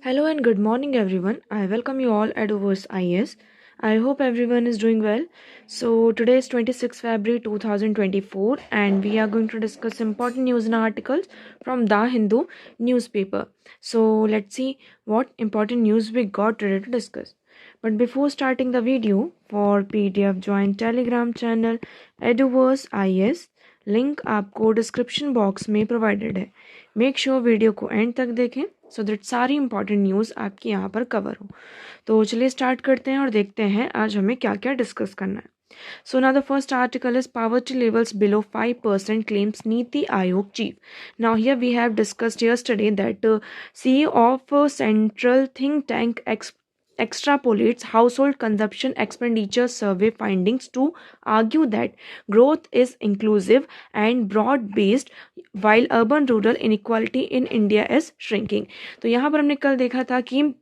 Hello and good morning, everyone. I welcome you all at Overs IS. I hope everyone is doing well. So, today is 26 February 2024, and we are going to discuss important news and articles from The Hindu newspaper. So, let's see what important news we got today to discuss. But before starting the video, for PDF join Telegram channel Eduverse IS. Link आपको description box में provided है. Make sure video को and तक देखें so that सारी important news आपकी यहाँ पर कवर हो. तो चलिए स्टार्ट करते हैं और देखते हैं आज हमें क्या क्या डिस्कस करना है. So now the first article is poverty levels below 5% claims Niti Aayog chief. Now here we have discussed yesterday that CEO of Central Think Tank extrapolates household consumption expenditure survey findings to argue that growth is inclusive and broad based while urban rural inequality in India is shrinking. तो यहाँ पर हमने कल देखा था कि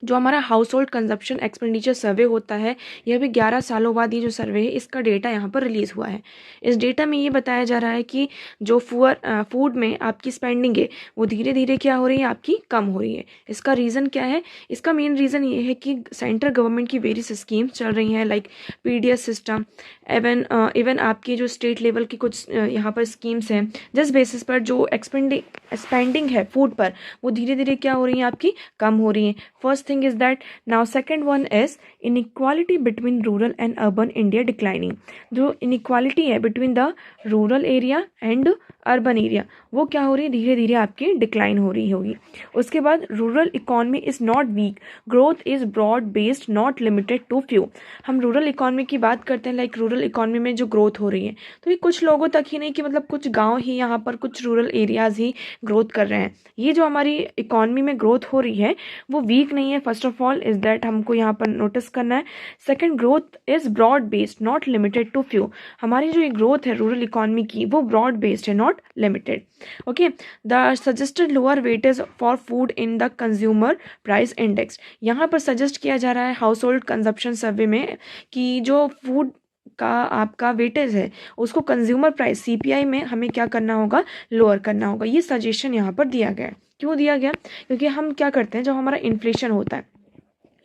जो हमारा हाउस होल्ड कंजप्शन एक्सपेंडिचर सर्वे होता है, यह भी 11 सालों बाद ये जो सर्वे है इसका डेटा यहाँ पर रिलीज़ हुआ है. इस डेटा में ये बताया जा रहा है कि जो फूड में आपकी स्पेंडिंग है वो धीरे धीरे क्या हो रही है, आपकी कम हो रही है. इसका रीज़न क्या है? इसका मेन रीज़न ये है कि सेंट्रल गवर्नमेंट की वेरियस स्कीम्स चल रही हैं लाइक PDS सिस्टम, इवन आपकी जो स्टेट लेवल की कुछ यहाँ पर स्कीम्स हैं, जिस बेसिस पर जो स्पेंडिंग है फूड पर वो धीरे धीरे क्या हो रही है, आपकी कम हो रही है. First thing is that now second one is inequality between rural and urban India declining. जो inequality है between the rural area and urban area वो क्या हो रही है, धीरे धीरे आपकी डिक्लाइन हो रही होगी. उसके बाद rural economy is not weak, growth is broad based not limited to few. हम रूरल इकॉनमी की बात करते हैं, लाइक रूरल इकॉनमी में जो ग्रोथ हो रही है तो ये कुछ लोगों तक ही नहीं कि मतलब कुछ गांव ही यहाँ पर कुछ रूरल एरियाज़ ही ग्रोथ कर रहे हैं. ये जो हमारी इकॉनमी में ग्रोथ हो रही है वो वीक नहीं है. First of all is that हमको यहाँ पर नोटिस करना है. Second, growth is broad based not limited to few. हमारी जो ये ग्रोथ है रूरल इकॉनमी की वो ब्रॉड बेस्ड है, not limited. Okay, the suggested lower weightage for food in the consumer price index. यहाँ पर सजेस्ट किया जा रहा है हाउस होल्ड कंजप्शन सर्वे में कि जो फूड का आपका वेटेज है उसको कंज्यूमर प्राइस CPI में हमें क्या करना होगा, लोअर करना होगा. ये सजेशन यहाँ पर दिया गया. क्यों दिया गया? क्योंकि हम क्या करते हैं, जब हमारा इन्फ्लेशन होता है,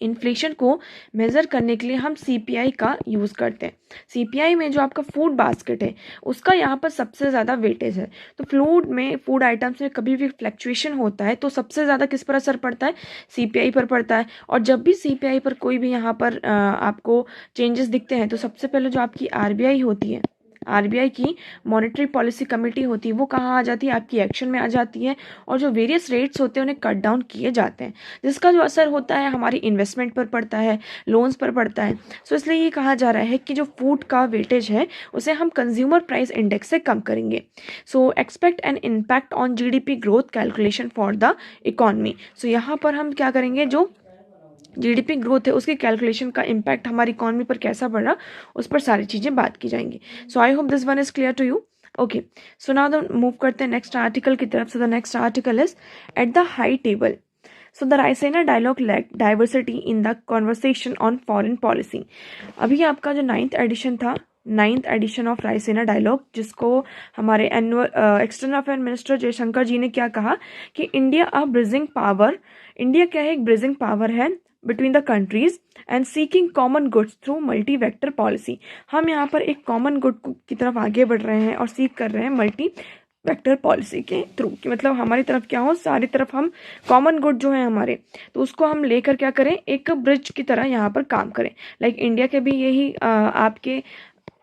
इन्फ्लेशन को मेज़र करने के लिए हम CPI का यूज़ करते हैं. CPI में जो आपका फूड बास्केट है उसका यहाँ पर सबसे ज़्यादा वेटेज है. तो फूड आइटम्स में कभी भी फ्लक्चुएशन होता है तो सबसे ज़्यादा किस पर असर पड़ता है, CPI पर पड़ता है. और जब भी CPI पर कोई भी यहाँ पर आपको चेंजेस दिखते हैं तो सबसे पहले जो आपकी RBI होती है, RBI की मॉनेटरी पॉलिसी कमेटी होती है, वो कहाँ आ जाती है, आपकी एक्शन में आ जाती है. और जो वेरियस रेट्स होते हैं उन्हें कट डाउन किए जाते हैं, जिसका जो असर होता है हमारी इन्वेस्टमेंट पर पड़ता है, लोन्स पर पड़ता है. सो इसलिए ये कहा जा रहा है कि जो फूड का वेटेज है उसे हम कंज्यूमर प्राइस इंडेक्स से कम करेंगे. So expect an impact on GDP growth calculation for the economy. So यहाँ पर हम क्या करेंगे, जो GDP ग्रोथ है उसकी कैलकुलेशन का इम्पैक्ट हमारी इकॉनमी पर कैसा पड़ रहा उस पर सारी चीज़ें बात की जाएंगी. So I hope this one is clear to you. Okay, so now move करते हैं नेक्स्ट आर्टिकल की तरफ. So the next article is at the high table. So the Raisina Dialogue lack diversity in the conversation on foreign policy. अभी आपका जो 9th addition था, 9th addition of Raisena dialogue, जिसको हमारे एक्सटर्नल अफेयर मिनिस्टर जयशंकर जी ने क्या कहा कि इंडिया क्या है, एक ब्रिजिंग पावर है between the countries and seeking common goods through multi vector policy. हम यहाँ पर एक कॉमन गुड की तरफ आगे बढ़ रहे हैं और सीख कर रहे हैं मल्टी वेक्टर पॉलिसी के थ्रू, कि मतलब हमारी तरफ क्या हो, सारी तरफ हम कॉमन गुड जो है हमारे, तो उसको हम लेकर क्या करें, एक ब्रिज की तरह यहाँ पर काम करें. लाइक इंडिया के भी यही आपके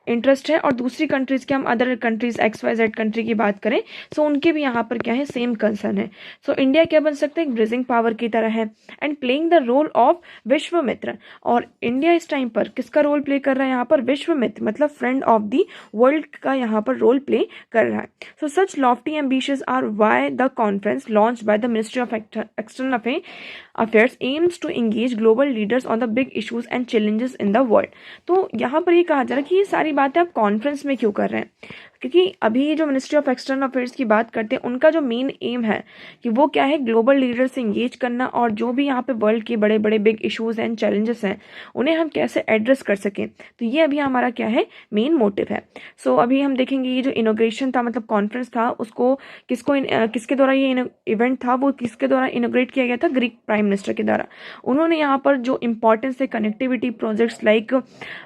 इंटरेस्ट है और दूसरी कंट्रीज़ के, हम अदर कंट्रीज़ XYZ कंट्री की बात करें सो उनके भी यहाँ पर क्या है, सेम कंसर्न है. सो इंडिया क्या बन सकता है, एक ब्रिजिंग पावर की तरह है and playing the role of Vishwamitra. और इंडिया इस टाइम पर किसका रोल प्ले कर रहा है यहाँ पर, विश्वमित्र, मतलब फ्रेंड ऑफ द वर्ल्ड का यहाँ पर रोल प्ले कर रहा है. So such lofty ambitions are why the conference launch by the ministry of external affairs aims to engage global leaders on the big issues and challenges in the world. तो यहाँ पर ये कहा जा रहा है कि ये सारी बातें आप कॉन्फ्रेंस में क्यों कर रहे हैं. क्योंकि अभी जो मिनिस्ट्री ऑफ एक्सटर्नल अफेयर्स की बात करते हैं, उनका जो मेन एम है कि वो क्या है, ग्लोबल लीडर से इंगेज करना, और जो भी यहाँ पे वर्ल्ड के बड़े बड़े बिग इश्यूज एंड चैलेंजेस हैं उन्हें हम कैसे एड्रेस कर सकें। तो ये अभी हमारा क्या है, मेन मोटिव है। सो अभी हम देखेंगे ये जो इनोग्रेशन था, मतलब कॉन्फ्रेंस था, उसको किसके द्वारा ये इवेंट था, वो किसके द्वारा इनोग्रेट किया गया था, ग्रीक प्राइम मिनिस्टर के द्वारा। उन्होंने यहाँ पर जो इंपॉर्टेंस है connectivity projects like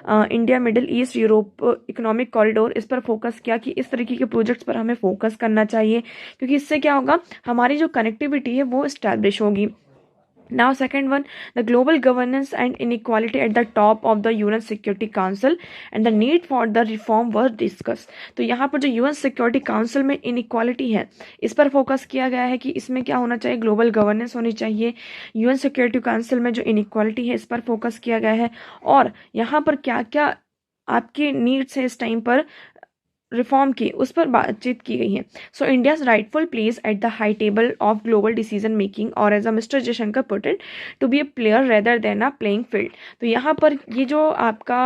India middle east Europe economic corridor, इस पर फोकस किया कि इस तरीके के प्रोजेक्ट्स पर हमें फोकस करना चाहिए, क्योंकि इससे क्या होगा, हमारी जो कनेक्टिविटी है वो इस्टेब्लिश होगी। Now second one, the global governance and inequality at the top of the UN Security Council and the need for the reform were discussed। तो यहाँ पर जो UN Security Council में inequality है, इस पर फोकस किया गया है कि इसमें क्या होना चाहिए, ग्लोबल गवर्नेंस होनी चाहिए। UN Security Council में जो inequality है, इस पर फोकस किया गया है, और यहाँ पर क्या क्या आपके नीड्स है इस टाइम पर रिफॉर्म की, उस पर बातचीत की गई है। So India's rightful place at the high table of global decision making, और as a mister Jaishankar put it, to be a player rather than a playing field. तो यहाँ पर ये जो आपका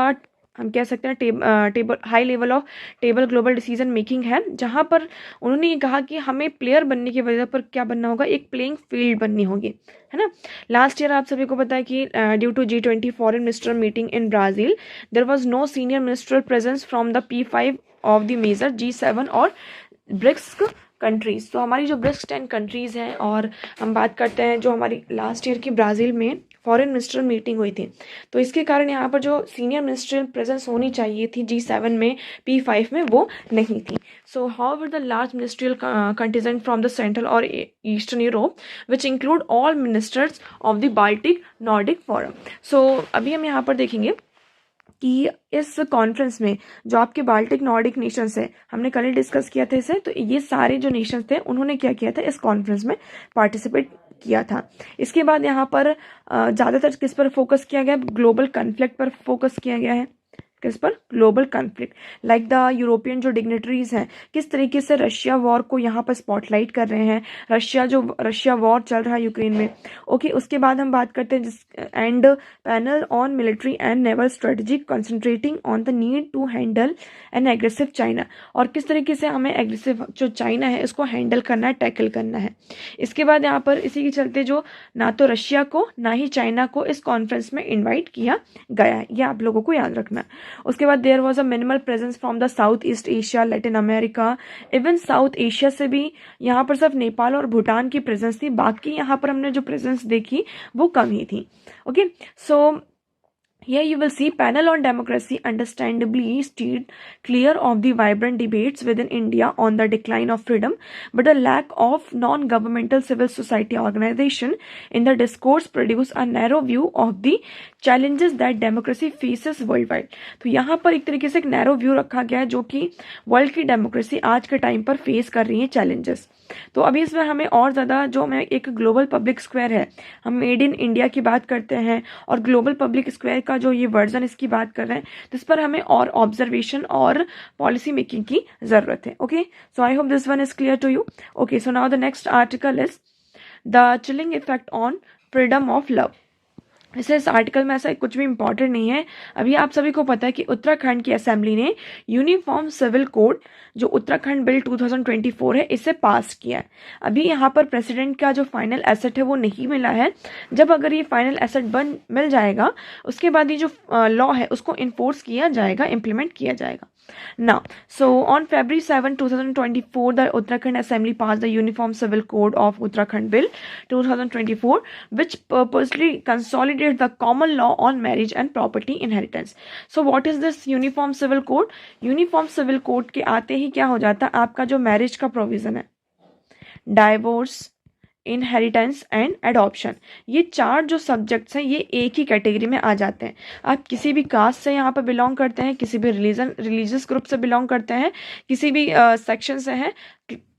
हम कह सकते हैं table high level of table global decision making है, जहाँ पर उन्होंने ये कहा कि हमें प्लेयर बनने की वजह पर क्या बनना होगा, एक प्लेइंग फील्ड बननी होगी, है ना। लास्ट ईयर आप सभी को पता है कि due to G20 foreign minister meeting in Brazil, there was no senior ministerial presence from the P5 of the major G7 और ब्रिक्स कंट्रीज। तो हमारी जो ब्रिक्स 10 कंट्रीज हैं, और हम बात करते हैं जो हमारी लास्ट ईयर की ब्राज़ील में फॉरेन मिनिस्टर मीटिंग हुई थी, तो इसके कारण यहाँ पर जो सीनियर मिनिस्ट्रियल प्रेजेंस होनी चाहिए थी G7 में, P5 में, वो नहीं थी। So however the large ministerial contingent from the central और eastern Europe which include all ministers of the Baltic Nordic forum. So अभी हम यहाँ पर देखेंगे कि इस कॉन्फ्रेंस में जो आपके बाल्टिक नॉर्डिक नेशंस है, हमने कल ही डिस्कस किया था इसे, तो ये सारे जो नेशंस थे उन्होंने क्या किया था, इस कॉन्फ्रेंस में पार्टिसिपेट किया था। इसके बाद यहाँ पर ज़्यादातर किस पर फोकस किया गया, ग्लोबल कन्फ्लिक्ट पर फोकस किया गया है। किस पर, global conflict, like the European जो डिग्नेटरीज हैं, किस तरीके से रशिया वॉर को यहाँ पर स्पॉटलाइट कर रहे हैं, रशिया वॉर चल रहा है यूक्रेन में। ओके, उसके बाद हम बात करते हैं and panel on military and naval strategy concentrating on the need to handle an aggressive China, और किस तरीके से हमें एग्रेसिव जो चाइना है इसको हैंडल करना है, टैकल करना है। इसके बाद यहाँ पर इसी के चलते जो ना तो रशिया को ना ही चाइना को इस कॉन्फ्रेंस में इन्वाइट किया गया है, यह आप लोगों को याद रखना है। उसके बाद there was a minimal presence from the South East Asia, Latin America, even South Asia से भी यहाँ पर सिर्फ नेपाल और भूटान की प्रेजेंस थी, बाकी यहाँ पर हमने जो प्रेजेंस देखी वो कम ही थी। Okay, so here you will see panel on democracy understandably steered clear of the vibrant debates within India on the decline of freedom, but the lack of non-governmental civil society organization in the discourse produce a narrow view of the challenges that democracy faces worldwide। तो यहाँ पर एक तरीके से एक narrow view रखा गया है जो कि वर्ल्ड की डेमोक्रेसी आज के टाइम पर फेस कर रही है चैलेंजेस। तो अभी इसमें हमें और ज़्यादा जो हमें एक ग्लोबल पब्लिक स्क्वायर है, हम मेड इन इंडिया की बात करते हैं और ग्लोबल पब्लिक स्क्वायर का जो ये वर्जन इसकी बात कर रहे हैं, तो इस पर हमें और ऑब्जर्वेशन और पॉलिसी मेकिंग की ज़रूरत है। Okay, so I hope this one is clear to you. Okay, so now the next article is the chilling effect on freedom of love. वैसे इस आर्टिकल में ऐसा कुछ भी इंपॉर्टेंट नहीं है। अभी आप सभी को पता है कि उत्तराखंड की असेंबली ने यूनिफॉर्म सिविल कोड जो उत्तराखंड बिल 2024 है इसे पास किया है। अभी यहाँ पर प्रेसिडेंट का जो फाइनल एसेट है वो नहीं मिला है। जब अगर ये फाइनल एसेट मिल जाएगा उसके बाद ये जो लॉ है उसको इन्फोर्स किया जाएगा, इम्प्लीमेंट किया जाएगा। Now, so on February 7, 2024, the Uttarakhand Assembly passed the Uniform Civil Code of Uttarakhand Bill 2024, which purposely consolidates the common law on marriage and property inheritance. So, what is this Uniform Civil Code? Uniform Civil Code के आते ही क्या हो जाता है, आपका जो marriage का provision है, डाइवोर्स, इनहेरिटेंस एंड एडॉप्शन, ये चार जो सब्जेक्ट्स हैं ये एक ही कैटेगरी में आ जाते हैं। आप किसी भी कास्ट से यहाँ पर बिलोंग करते हैं, किसी भी रिलीजियस ग्रुप से बिलोंग करते हैं, किसी भी सेक्शन से हैं,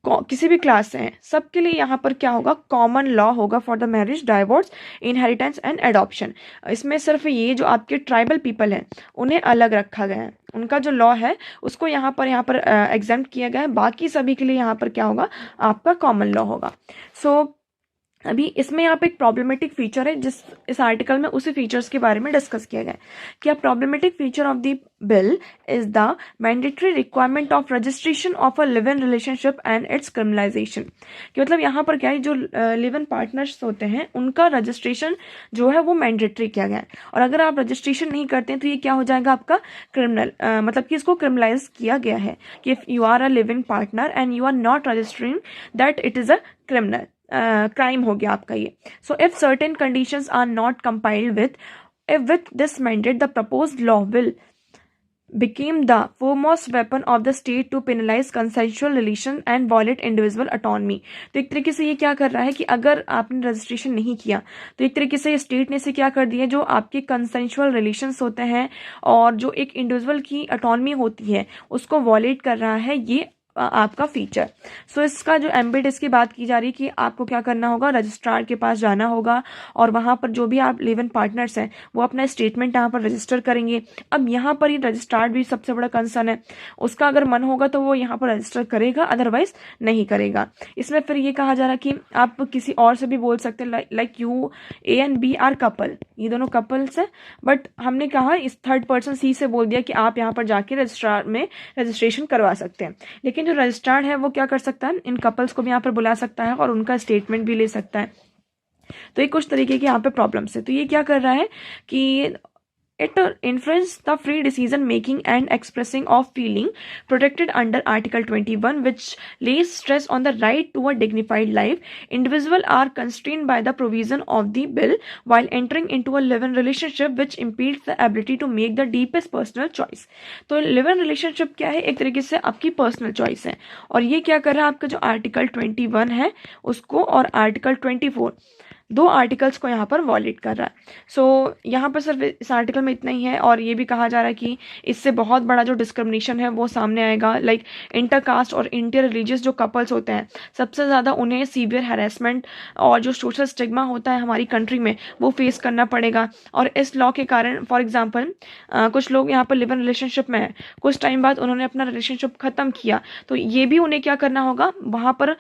किसी भी क्लास से हैं, सबके लिए यहाँ पर क्या होगा, कॉमन लॉ होगा for the marriage, divorce, inheritance and adoption. इसमें सिर्फ ये जो आपके ट्राइबल पीपल हैं उन्हें अलग रखा गया है, उनका जो लॉ है उसको यहाँ पर एग्जेम्प्ट किया गया है, बाकी सभी के लिए यहाँ पर क्या होगा, आपका कॉमन लॉ होगा। सो अभी इसमें यहाँ पे एक प्रॉब्लमेटिक फीचर है, जिस इस आर्टिकल में उसी फीचर्स के बारे में डिस्कस किया गया है कि a problematic feature of the bill is the mandatory requirement of registration of a live in relationship and it's criminalisation. कि मतलब यहाँ पर क्या है, जो लिव इन पार्टनर्स होते हैं उनका रजिस्ट्रेशन जो है वो मैंडेटरी किया गया है, और अगर आप रजिस्ट्रेशन नहीं करते हैं तो ये क्या हो जाएगा आपका क्रिमिनल, मतलब कि इसको क्रिमिनलाइज किया गया है कि if you are a live in partner and you are not registering that it is a criminal crime हो गया आपका ये। So if certain conditions are not compiled with this mandate the proposed law will became the foremost weapon of the state to penalize consensual relation and violate individual autonomy। तो एक तरीके से ये क्या कर रहा है कि अगर आपने रजिस्ट्रेशन नहीं किया तो एक तरीके से स्टेट ने इसे क्या कर दिया, जो आपके कंसेंशुअल रिलेशंस होते हैं और जो एक इंडिविजुअल की ऑटोनॉमी होती है उसको वॉलेट कर रहा है ये आपका फीचर। सो इसका जो एम्बिट इसकी बात की जा रही है कि आपको क्या करना होगा, रजिस्ट्रार के पास जाना होगा और वहाँ पर जो भी आप लिव इन पार्टनर्स हैं वो अपना स्टेटमेंट यहाँ पर रजिस्टर करेंगे। अब यहाँ पर ये रजिस्ट्रार भी सबसे बड़ा कंसर्न है, उसका अगर मन होगा तो वो यहाँ पर रजिस्टर करेगा, अदरवाइज नहीं करेगा। इसमें फिर ये कहा जा रहा है कि आप किसी और से भी बोल सकते हैं, like you A and B are couple, ये दोनों कपल्स हैं, बट हमने कहा इस थर्ड पर्सन सी से बोल दिया कि आप यहाँ पर जाके रजिस्ट्रार में रजिस्ट्रेशन करवा सकते हैं। लेकिन जो रजिस्ट्रार है वो क्या कर सकता है, इन कपल्स को भी यहाँ पर बुला सकता है और उनका स्टेटमेंट भी ले सकता है। तो ये कुछ तरीके के यहाँ पे प्रॉब्लम्स है। तो ये क्या कर रहा है कि it influences the free decision making and expressing of feeling protected under Article 21, which lays stress on the right to a dignified life. Individuals are constrained by the provision of the bill while entering into a live-in relationship, which impedes the ability to make the deepest personal choice। तो live-in relationship क्या है, एक तरीके से आपकी personal choice है, और ये क्या कर रहा है, आपका जो आर्टिकल 21 है उसको और आर्टिकल 24 दो आर्टिकल्स को यहाँ पर वॉलेट कर रहा है। सो यहाँ पर सिर्फ इस आर्टिकल में इतना ही है, और ये भी कहा जा रहा है कि इससे बहुत बड़ा जो डिस्क्रिमिनेशन है वो सामने आएगा। लाइक इंटरकास्ट और इंटर रिलीजियस जो कपल्स होते हैं सबसे ज़्यादा उन्हें सीवियर हैरेसमेंट और जो सोशल स्टिग्मा होता है हमारी कंट्री में वो फेस करना पड़ेगा। और इस लॉ के कारण फॉर एग्जाम्पल कुछ लोग यहाँ पर लिव इन रिलेशनशिप में है, कुछ टाइम बाद उन्होंने अपना रिलेशनशिप ख़त्म किया तो ये भी उन्हें क्या करना होगा, वहाँ पर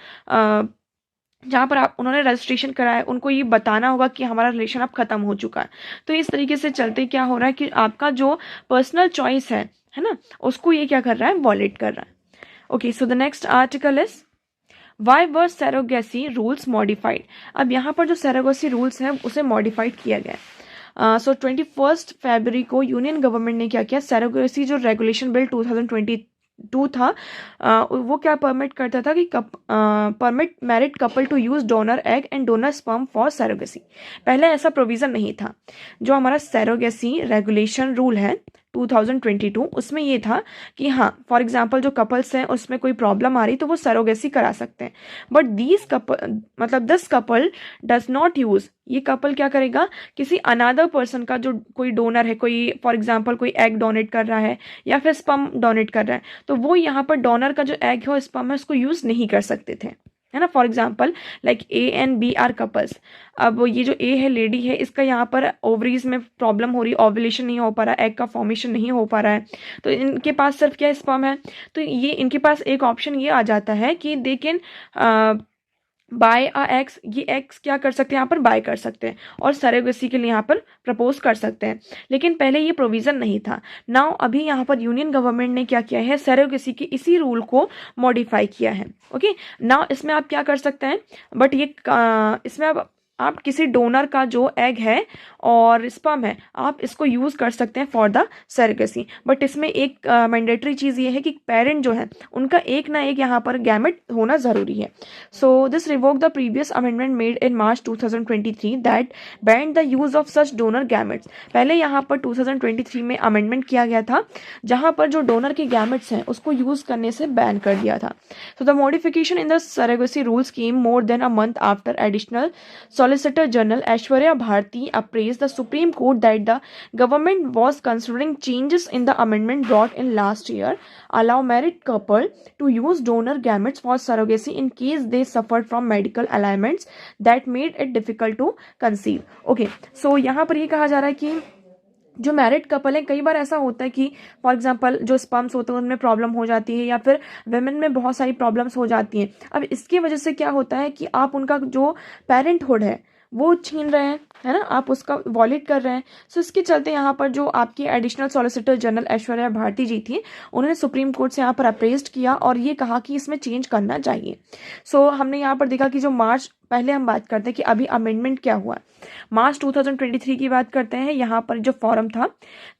जहाँ पर आप उन्होंने रजिस्ट्रेशन कराया उनको ये बताना होगा कि हमारा रिलेशन अब खत्म हो चुका है। तो इस तरीके से चलते क्या हो रहा है कि आपका जो पर्सनल चॉइस है ना, उसको ये क्या कर रहा है, वॉलेट कर रहा है। Okay, so the next article is why were surrogacy rules modified. अब यहाँ पर जो सरोगेसी रूल्स हैं उसे मॉडिफाइड किया गया है। सो 21 फरवरी को यूनियन गवर्नमेंट ने क्या किया, सरोगेसी जो रेगुलेशन बिल 2022 था वो क्या परमिट करता था कि permit married couple to use donor egg and donor sperm for surrogacy. पहले ऐसा प्रोविजन नहीं था। जो हमारा सरोगेसी रेगुलेशन रूल है 2022 उसमें ये था कि हाँ फॉर एग्जांपल जो कपल्स हैं उसमें कोई प्रॉब्लम आ रही तो वो सरोगेसी करा सकते हैं, but this couple does not use, ये कपल क्या करेगा, किसी अनदर पर्सन का जो कोई डोनर है, कोई फॉर एग्जांपल कोई एग डोनेट कर रहा है या फिर स्पर्म डोनेट कर रहा है, तो वो यहाँ पर डोनर का जो एग है और स्पर्म है उसको यूज नहीं कर सकते थे, है ना। For example like A and B are couples. अब ये जो ए है लेडी है, इसका यहाँ पर ओवरीज में प्रॉब्लम हो रही है, ओव्यूलेशन नहीं हो पा रहा है, एग का फॉर्मेशन नहीं हो पा रहा है, तो इनके पास सिर्फ क्या स्पर्म है, तो ये इनके पास एक ऑप्शन ये आ जाता है कि they can buy a eggs, ये एग्स क्या कर सकते हैं यहाँ पर बाय कर सकते हैं और सरोगेसी के लिए यहाँ पर प्रपोज कर सकते हैं, लेकिन पहले ये प्रोविज़न नहीं था। नाउ अभी यहाँ पर यूनियन गवर्नमेंट ने क्या किया है, सरोगेसी के इसी रूल को मॉडिफाई किया है। ओके, नाउ इसमें आप क्या कर सकते हैं, बट ये इसमें आप किसी डोनर का जो एग है और स्पर्म है आप इसको यूज़ कर सकते हैं फॉर द सरोगेसी, बट इसमें एक मैंडेटरी चीज़ ये है कि पेरेंट जो है उनका एक ना एक यहाँ पर गैमेट होना ज़रूरी है। So this revoke the previous amendment made in March 2023 that band the use of such donor gametes. पहले यहाँ पर 2023 में अमेंडमेंट किया गया था जहाँ पर जो डोनर के गैमेट्स हैं उसको यूज़ करने से बैन कर दिया था। So the modification in the surrogacy rules came more than a month after additional Solicitor General Aishwarya Bharti appraised the Supreme Court that the government was considering changes in the amendment brought in last year allow married couple to use donor gametes for surrogacy in case they suffered from medical ailments that made it difficult to conceive. Okay, so यहाँ पर ये कहा जा रहा है कि जो married couple है, कई बार ऐसा होता है कि फॉर एग्जांपल जो स्पर्म्स होते हैं उनमें प्रॉब्लम हो जाती है, या फिर वेमेन में बहुत सारी प्रॉब्लम्स हो जाती हैं। अब इसकी वजह से क्या होता है कि आप उनका जो पेरेंटहुड है वो छीन रहे हैं, है ना, आप उसका वॉलेट कर रहे हैं। सो इसके चलते यहाँ पर जो आपकी additional solicitor general Aishwarya Bharati ji थी, उन्होंने सुप्रीम कोर्ट से यहाँ पर अप्रेज्ड किया और ये कहा कि इसमें चेंज करना चाहिए। सो हमने यहाँ पर देखा कि जो मार्च, पहले हम बात करते हैं कि अभी अमेंडमेंट क्या हुआ। मार्च 2023 की बात करते हैं। यहाँ पर जो फॉरम था,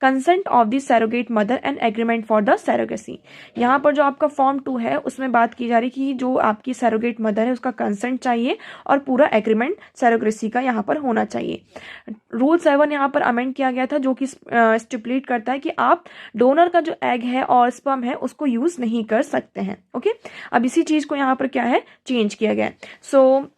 consent of the surrogate mother and agreement for the surrogacy. यहाँ पर जो आपका फॉर्म 2 है उसमें बात की जा रही कि जो आपकी सैरोगेट मदर है उसका कंसेंट चाहिए और पूरा एग्रीमेंट सैरोगेसी का यहाँ पर होना चाहिए। रूल 7 यहाँ पर अमेंड किया गया था, जो कि स्टिपुलेट करता है कि आप डोनर का जो एग है और स्पर्म है उसको यूज नहीं कर सकते हैं। ओके, अब इसी चीज को यहाँ पर क्या है, चेंज किया गया है। सो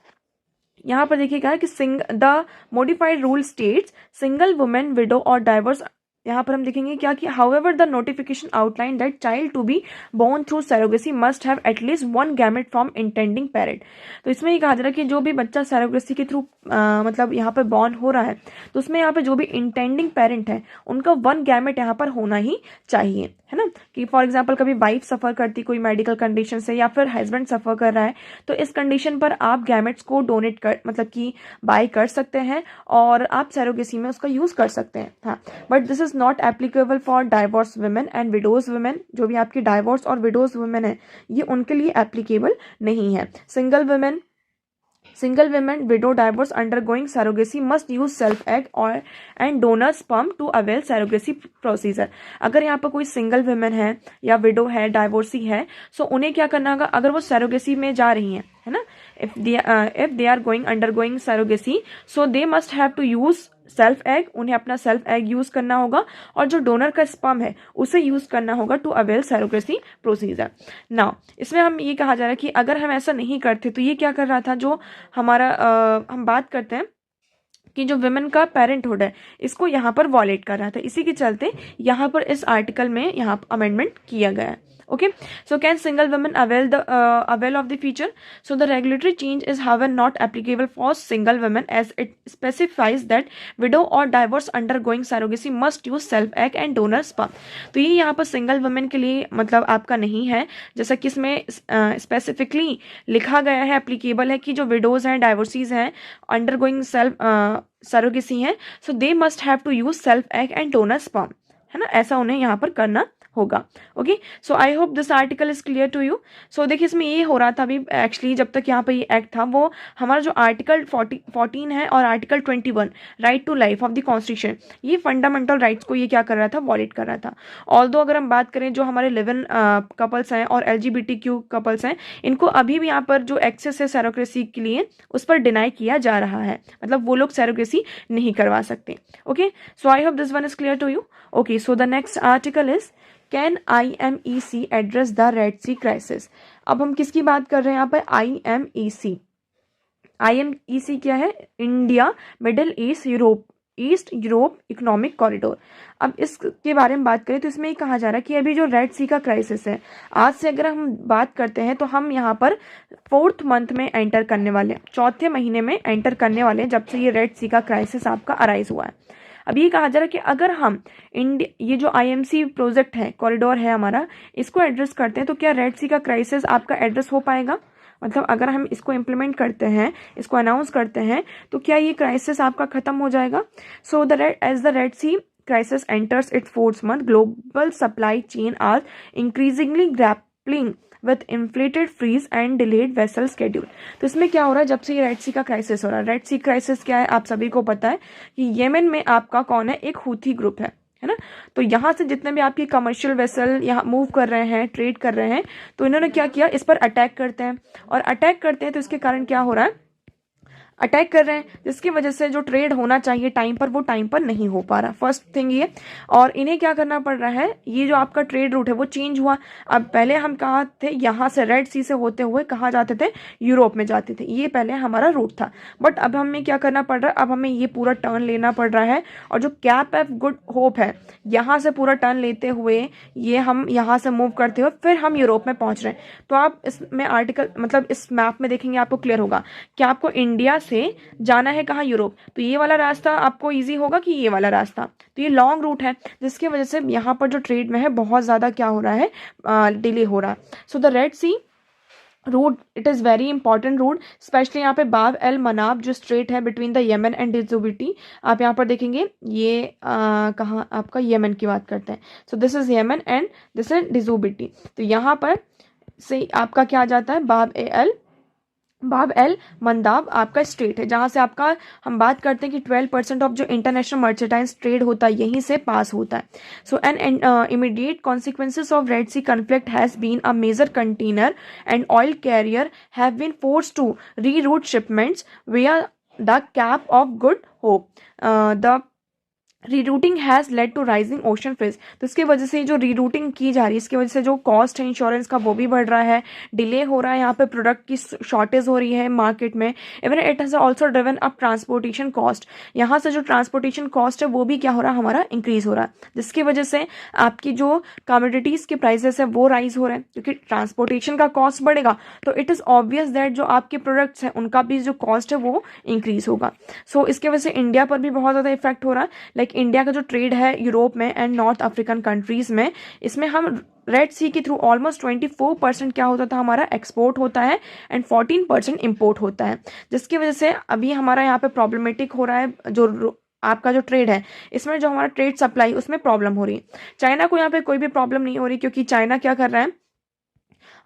यहाँ पर देखिएगा कि the modified rule states single women, widow और डाइवर्स। यहाँ पर हम देखेंगे क्या कि however the notification outline that child to be born through surrogacy must have at least one gamete from intending parent. तो इसमें ये कहा जा रहा है कि जो भी बच्चा सैरोगेसी के थ्रू मतलब यहाँ पर बॉर्न हो रहा है, तो उसमें यहाँ पे जो भी इंटेंडिंग पेरेंट है उनका वन गैमेट यहाँ पर होना ही चाहिए, है ना। कि फॉर एग्जाम्पल कभी वाइफ सफर करती कोई मेडिकल कंडीशन से, या फिर हस्बैंड सफर कर रहा है, तो इस कंडीशन पर आप गैमेट्स को डोनेट कर मतलब कि बाय कर सकते हैं और आप सैरोगेसी में उसका यूज कर सकते हैं। हाँ, but this is not applicable for divorce women and widows women. जो भी आपकी डाइवोर्स और विडोज वुमेन है, ये उनके लिए एप्लीकेबल नहीं है। Single women, widow, divorce undergoing surrogacy must use self egg or and donor sperm to avail surrogacy procedure। अगर यहाँ पर कोई सिंगल वुमेन है या विडो है, डाइवोर्सी है, सो उन्हें क्या करना होगा, अगर वो सैरोगेसी में जा रही हैं, है ना, if they are undergoing surrogacy, so they must have to use self egg, उन्हें अपना सेल्फ एग यूज करना होगा और जो डोनर का स्पर्म है उसे यूज करना होगा to avail surrogacy procedure. Now इसमें हम ये कहा जा रहा है कि अगर हम ऐसा नहीं करते तो ये क्या कर रहा था, जो हमारा हम बात करते हैं कि जो विमेन का पेरेंटहुड है इसको यहाँ पर वॉलेट कर रहा था। इसी के चलते यहाँ पर इस आर्टिकल में यहाँ अमेंडमेंट किया गया है। Okay, so can single women avail of the feature? So the regulatory change is however not applicable for single women, as it specifies that widow or divorce undergoing surrogacy must use self egg and donor sperm। तो ये यहाँ पर single women के लिए मतलब आपका नहीं है, जैसा कि इसमें स्पेसिफिकली लिखा गया है, एप्लीकेबल है कि जो विडोज हैं, डाइवोर्सीज हैं, अंडरगोइंग सेल्फ सरोगेसी हैं, so they must have to use self egg and donor sperm, है ना, ऐसा उन्हें यहाँ पर करना होगा। Okay, so I hope this article is clear to you. So देखिए इसमें ये हो रहा था अभी एक्चुअली, जब तक यहाँ पे ये एक्ट था, वो हमारा जो आर्टिकल 14 है और article 21 right to life of the constitution, ये फंडामेंटल राइट्स को ये क्या कर रहा था, वॉलेट कर रहा था। ऑल्दो अगर हम बात करें जो हमारे लिव इन कपल्स हैं और LGBTQ कपल्स हैं, इनको अभी भी यहाँ पर जो एक्सेस है सैरोगेसी के लिए उस पर डिनाई किया जा रहा है, मतलब वो लोग सैरोगेसी नहीं करवा सकते। Okay, so I hope this one is clear to you. Okay, so the next article is can IMEC address the Red Sea crisis. अब हम किसकी बात कर रहे हैं यहाँ पर, IMEC क्या है, India middle east Europe economic corridor. अब इसके बारे में बात करें तो इसमें ये कहा जा रहा है कि अभी जो रेड सी का क्राइसिस है, आज से अगर हम बात करते हैं तो हम यहाँ पर 4th मंथ में एंटर करने वाले, 4थे महीने में एंटर करने वाले जब से ये रेड सी का क्राइसिस आपका अराइज हुआ है। अब ये कहा जा रहा है कि अगर हम ये जो IMC प्रोजेक्ट है, कॉरिडोर है हमारा, इसको एड्रेस करते हैं तो क्या रेड सी का क्राइसिस आपका एड्रेस हो पाएगा, मतलब अगर हम इसको इम्प्लीमेंट करते हैं, इसको अनाउंस करते हैं, तो क्या ये क्राइसिस आपका खत्म हो जाएगा। So as the Red Sea crisis enters its 4th month, global supply chain are increasingly grappling with inflated freeze and delayed vessel schedule। तो इसमें क्या हो रहा है, जब से ये रेड सी का क्राइसिस हो रहा है, रेड सी क्राइसिस क्या है आप सभी को पता है कि येमेन में आपका कौन है, एक हूथी ग्रुप है ना। तो यहाँ से जितने भी आपकी कमर्शियल वेसल यहाँ मूव कर रहे हैं, ट्रेड कर रहे हैं, तो इन्होंने क्या किया, इस पर अटैक करते हैं, और अटैक करते हैं तो इसके कारण क्या हो रहा है, अटैक कर रहे हैं, जिसकी वजह से जो ट्रेड होना चाहिए टाइम पर, वो टाइम पर नहीं हो पा रहा। फर्स्ट थिंग ये, और इन्हें क्या करना पड़ रहा है, ये जो आपका ट्रेड रूट है वो चेंज हुआ। अब पहले हम कहाँ थे, यहाँ से रेड सी से होते हुए कहाँ जाते थे, यूरोप में जाते थे, ये पहले हमारा रूट था। बट अब हमें क्या करना पड़ रहा है, अब हमें ये पूरा टर्न लेना पड़ रहा है, और जो कैप ऑफ गुड होप है, यहाँ से पूरा टर्न लेते हुए ये हम यहाँ से मूव करते हुए फिर हम यूरोप में पहुँच रहे हैं। तो आप इसमें आर्टिकल मतलब इस मैप में देखेंगे आपको क्लियर होगा कि आपको इंडिया से जाना है कहाँ, यूरोप, तो ये वाला रास्ता आपको ईजी होगा कि ये वाला रास्ता, तो ये लॉन्ग रूट है, जिसकी वजह से यहाँ पर जो ट्रेड में है बहुत ज़्यादा क्या हो रहा है, डिले हो रहा है. So the Red Sea route, it is very important route, especially यहाँ पे बाब एल मनाब जो स्ट्रेट है between the Yemen and Djibouti, आप यहाँ पर देखेंगे ये कहाँ आपका यमन की बात करते हैं. So this is Yemen and this is Djibouti. तो यहाँ पर से आपका क्या आ जाता है, बाब एल मंदाब आपका स्ट्रेट है, जहाँ से आपका हम बात करते हैं कि 12% ऑफ जो इंटरनेशनल मर्चेंटाइज ट्रेड होता है यहीं से पास होता है. So an immediate consequences of Red Sea conflict has been a major container and oil carrier have been forced to reroute shipments via the Cape of Good Hope. The rerouting has led to rising ocean fees. तो इसकी वजह से जो rerouting की जा रही है इसकी वजह से जो कॉस्ट है इंश्योरेंस का वो भी बढ़ रहा है, डिले हो रहा है, यहाँ पे प्रोडक्ट की शॉर्टेज हो रही है मार्केट में. Even it has also driven up transportation cost. यहाँ से जो ट्रांसपोर्टेशन कॉस्ट है वो भी क्या हो रहा है, हमारा इंक्रीज हो रहा है, जिसकी वजह से आपकी जो कमोडिटीज़ के प्राइसेस है वो राइज हो रहे हैं, क्योंकि ट्रांसपोर्टेशन का कॉस्ट बढ़ेगा तो इट इज़ ऑब्वियस दैट जो आपके प्रोडक्ट्स हैं उनका भी जो कॉस्ट है वो इंक्रीज होगा. सो इसकी वजह से इंडिया पर भी बहुत ज़्यादा इफेक्ट हो रहा है. इंडिया का जो ट्रेड है यूरोप में एंड नॉर्थ अफ्रीकन कंट्रीज में, इसमें हम रेड सी के थ्रू ऑलमोस्ट 24% क्या होता था हमारा एक्सपोर्ट होता है एंड 14% इंपोर्ट होता है, जिसकी वजह से अभी हमारा यहाँ पे प्रॉब्लमेटिक हो रहा है. जो आपका जो ट्रेड है इसमें जो हमारा ट्रेड सप्लाई उसमें प्रॉब्लम हो रही है. चाइना को यहाँ पे कोई भी प्रॉब्लम नहीं हो रही, क्योंकि चाइना क्या कर रहा है,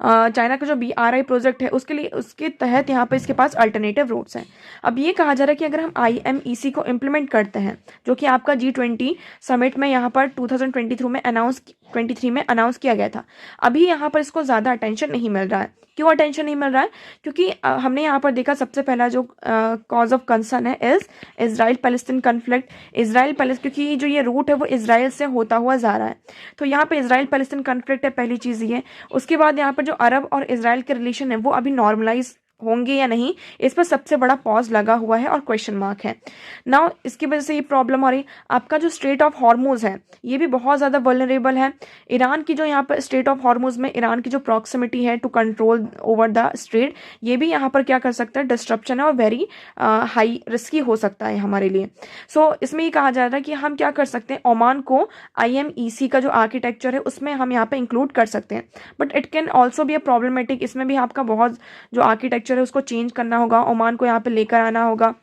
चाइना का जो BRI प्रोजेक्ट है उसके लिए उसके तहत यहाँ पर इसके पास अल्टरनेटिव रूट्स हैं. अब ये कहा जा रहा है कि अगर हम IMEC को इम्प्लीमेंट करते हैं, जो कि आपका G20 समिट में यहाँ पर 2023 में अनाउंस किया गया था, अभी यहाँ पर इसको ज़्यादा अटेंशन नहीं मिल रहा है. क्यों अटेंशन नहीं मिल रहा है, क्योंकि हमने यहाँ पर देखा सबसे पहला जो कॉज ऑफ कंसर्न है इज इजराइल पैलेस्टीन कन्फ्लिक्ट. क्योंकि जो ये रूट है वो इसराइल से होता हुआ जा रहा है, तो यहाँ पे इसराइल पैलेस्टीन कन्फ्लिक्ट है, पहली चीज़ ये. उसके बाद यहाँ पर जो अरब और इसराइल के रिलेशन है वो अभी नॉर्मलाइज होंगे या नहीं, इस पर सबसे बड़ा पॉज लगा हुआ है और क्वेश्चन मार्क है. नाउ इसकी वजह से ये प्रॉब्लम आ रही. आपका जो स्ट्रेट ऑफ हॉर्मुज है ये भी बहुत ज़्यादा वल्नरेबल है. ईरान की जो यहाँ पर स्ट्रेट ऑफ हॉर्मुज में ईरान की जो प्रॉक्सिमिटी है to control over the strait, ये भी यहाँ पर क्या कर सकता है, डिस्ट्रप्शन है और वेरी हाई रिस्की हो सकता है हमारे लिए. सो इसमें ये कहा जा रहा है कि हम क्या कर सकते हैं, ओमान को IMEC का जो आर्किटेक्चर है उसमें हम यहाँ पर इंक्लूड कर सकते हैं, but it can also be a problematic. इसमें भी आपका बहुत जो आर्किटेक्चर है उसको चेंज करना होगा, ओमान को यहाँ पे लेकर आना होगा.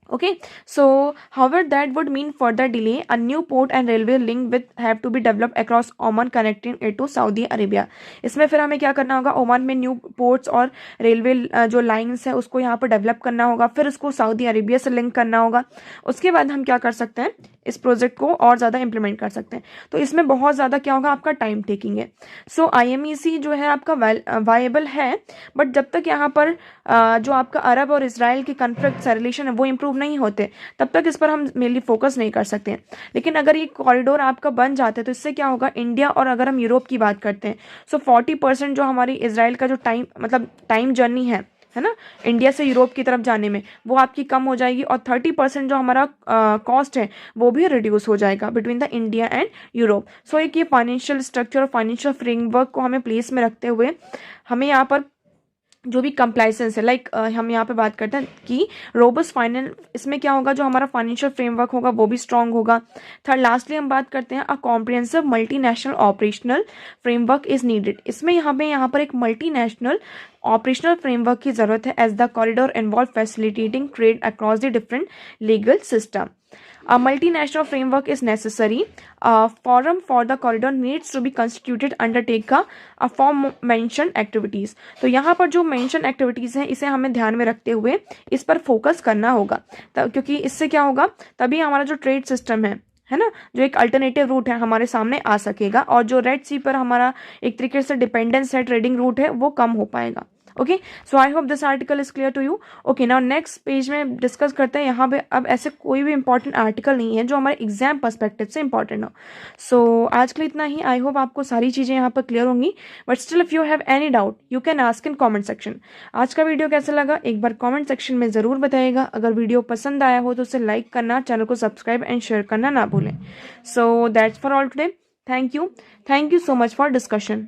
Okay, so however that would mean further delay. A new port and railway link with have to be developed across Oman connecting it to Saudi Arabia. इसमें फिर हमें क्या करना होगा, ओमान में न्यू पोर्ट्स और रेलवे जो लाइंस है उसको यहाँ पर डेवलप करना होगा, फिर उसको सऊदी अरेबिया से लिंक करना होगा. उसके बाद हम क्या कर सकते हैं, इस प्रोजेक्ट को और ज़्यादा इंप्लीमेंट कर सकते हैं. तो इसमें बहुत ज़्यादा क्या होगा, आपका टाइम टेकिंग है. सो IMEC जो है आपका वायबल है, बट जब तक यहाँ पर जो आपका अरब और इसराइल के कन्फ्लिक्ट रिलेशन है वो इम्प्रूव नहीं होते तब तक इस पर हम मेनली फोकस नहीं कर सकते. लेकिन अगर ये कॉरिडोर आपका बन जाता है तो इससे क्या होगा, इंडिया और अगर हम यूरोप की बात करते हैं, सो 40% जो हमारी इसराइल का जो टाइम जर्नी है ना, इंडिया से यूरोप की तरफ जाने में, वो आपकी कम हो जाएगी, और 30% जो हमारा कॉस्ट है वो भी रिड्यूस हो जाएगा between the India and Europe. So एक ये फाइनेंशियल स्ट्रक्चर और फाइनेंशियल फ्रेमवर्क को हमें प्लेस में रखते हुए हमें यहाँ पर जो भी कंप्लाइसेंस है, हम यहाँ पे बात करते हैं कि रोबस्ट फाइनेंस, इसमें क्या होगा, जो हमारा फाइनेंशियल फ्रेमवर्क होगा वो भी स्ट्रांग होगा. थर्ड लास्टली हम बात करते हैं a comprehensive multinational operational framework is needed. इसमें यहाँ पर एक मल्टीनेशनल ऑपरेशनल फ्रेमवर्क की जरूरत है as the corridor involve facilitating trade across the different legal system. A multinational framework is necessary. A forum for the corridor needs to be constituted undertake a form mentioned activities. तो यहाँ पर जो mentioned activities हैं इसे हमें ध्यान में रखते हुए इस पर फोकस करना होगा, क्योंकि इससे क्या होगा, तभी हमारा जो ट्रेड सिस्टम है ना, जो एक अल्टरनेटिव रूट है हमारे सामने आ सकेगा, और जो रेड सी पर हमारा एक तरीके से डिपेंडेंस है, ट्रेडिंग रूट है, वो कम हो पाएगा. Okay, so I hope this article is clear to you. Okay, now next page में डिस्कस करते हैं. यहाँ पे अब ऐसे कोई भी इंपॉर्टेंट आर्टिकल नहीं है जो हमारे एग्जाम पर्सपेक्टिव से इंपॉर्टेंट हो. सो आज के लिए इतना ही. आई होप आपको सारी चीज़ें यहाँ पर क्लियर होंगी, but still if you have any doubt you can ask in comment section. आज का वीडियो कैसा लगा एक बार कॉमेंट सेक्शन में ज़रूर बताइएगा. अगर वीडियो पसंद आया हो तो उसे लाइक करना, चैनल को सब्सक्राइब एंड शेयर करना ना भूलें. So that's for all today. Thank you so much for discussion.